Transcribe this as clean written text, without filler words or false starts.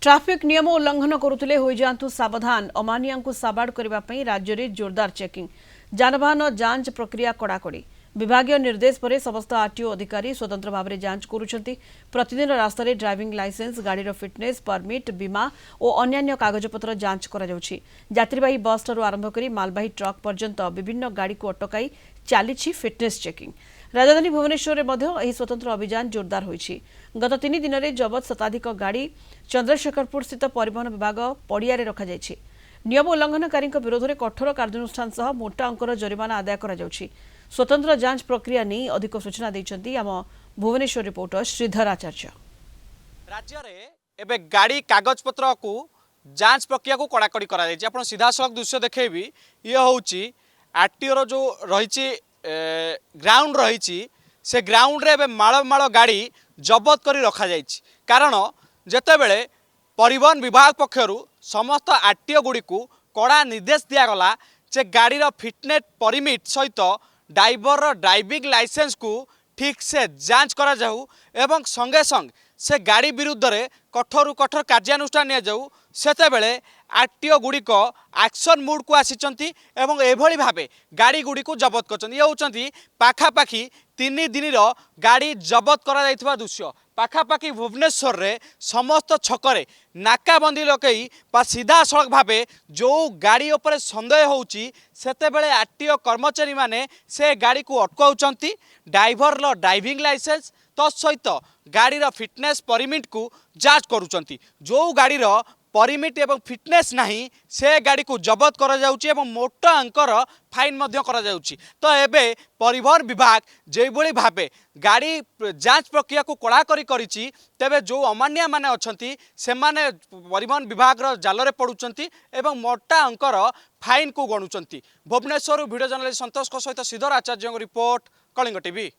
Traffic नियम उल्लंघन करुले हो जातु सावधान अमानिया साबाड़ करने राज्य में जोरदार चेकिंग जानवाहन जांच प्रक्रिया कड़ाकड़ी विभागीय निर्देश पर समस्त आरटीओ अधिकारी स्वतंत्र भाव में जांच करुछंती प्रतिदिन रास्त ड्राइविंग लाइसेंस गाड़ीर फिटनेस परमिट बीमा और अन्य कागजपत्र जांच कराबाही बस ठार आरंभ कर मालबाही ट्रक पर्यंत विभिन्न गाड़ी को अटकाई चली फिटनेस चेकिंग राजधानी भुवनेश्वर में स्वतंत्र अभियान जोरदार होइछि गत 3 दिन में जबत शताधिक गाड़ी चंद्रशेखरपुर स्थित परिवहन विभाग पड़िया रखा नियम उल्लंघनकारी विरोध में कठोर कार्यानुष्ठान सह मोटा अंकर जरिमाना आदाय करा स्वतंत्र जांच प्रक्रिया नहीं अधिक सूचना देइछंती आम भुवनेश्वर रिपोर्टर श्रीधर आचार्य। राज्य में एबे गाड़ी कागज पत्र को जांच प्रक्रिया को कड़ाकड़ी करा जायछि। आपण सीधा सड़क दृश्य देखेबी ये होउछि आरटीओ जो रही ग्राउंड रही से ग्राउंड रे माड़ माड़ गाड़ी जबत कर रखा जायछि कारण जेतेबेले परिवहन विभाग पक्षरु समस्त आरटीओ गुड़ी को कड़ा निर्देश दिगला जे गाड़ीर फिटनेस परमिट सहित ड्राइवर ड्राइविंग लाइसेंस को ठीक से जांच करा जाऊ एवं संगे संग से गाड़ी विरुद्ध रे कठोर कठोर कार्यानुष्ठान निया जाऊ सेतेबेले आरटीओ गुड़िक एक्शन मूड को आसीचंती एवं एभली भाबे गाड़ी गुड़ी को जबत करचंती। ये होचंती पाखापाखी 3 दिन गाड़ी जबत करा जायथिबा दृश्य पाखापाखी भुवनेश्वर रे समस्त छकरे नाकाबंदी लकई बा सीधा सड़क भावे जो गाड़ी उपरे संदेह होउची सेतेबेले आरटीओ कर्मचारी माने से गाड़ी को अटकाउचंती ड्राइवर लो ड्राइविंग लाइसेंस तत्सहित गाड़ीर फिटनेस परमिट को जांच करुचंती जो गाड़ीर परमिट एवं फिटनेस नहीं से गाड़ी को जबत करा जाउची एवं मोटा अंकर फाइन मध्य करा जाउची। तो एबे परिवहन विभाग जेभली भाबे गाड़ी जांच प्रक्रिया को कड़ाकड़ी करिछि तेबे जो अमानिया माने अछंती से माने परिवहन विभाग रो जाल रे पडुचंती एवं मोटा अंकर फाइन को गणुचंती। भुवनेश्वर वीडियो जर्नलिस्ट संतोष सहित श्रीधर आचार्य रिपोर्ट कलिंग टीवी।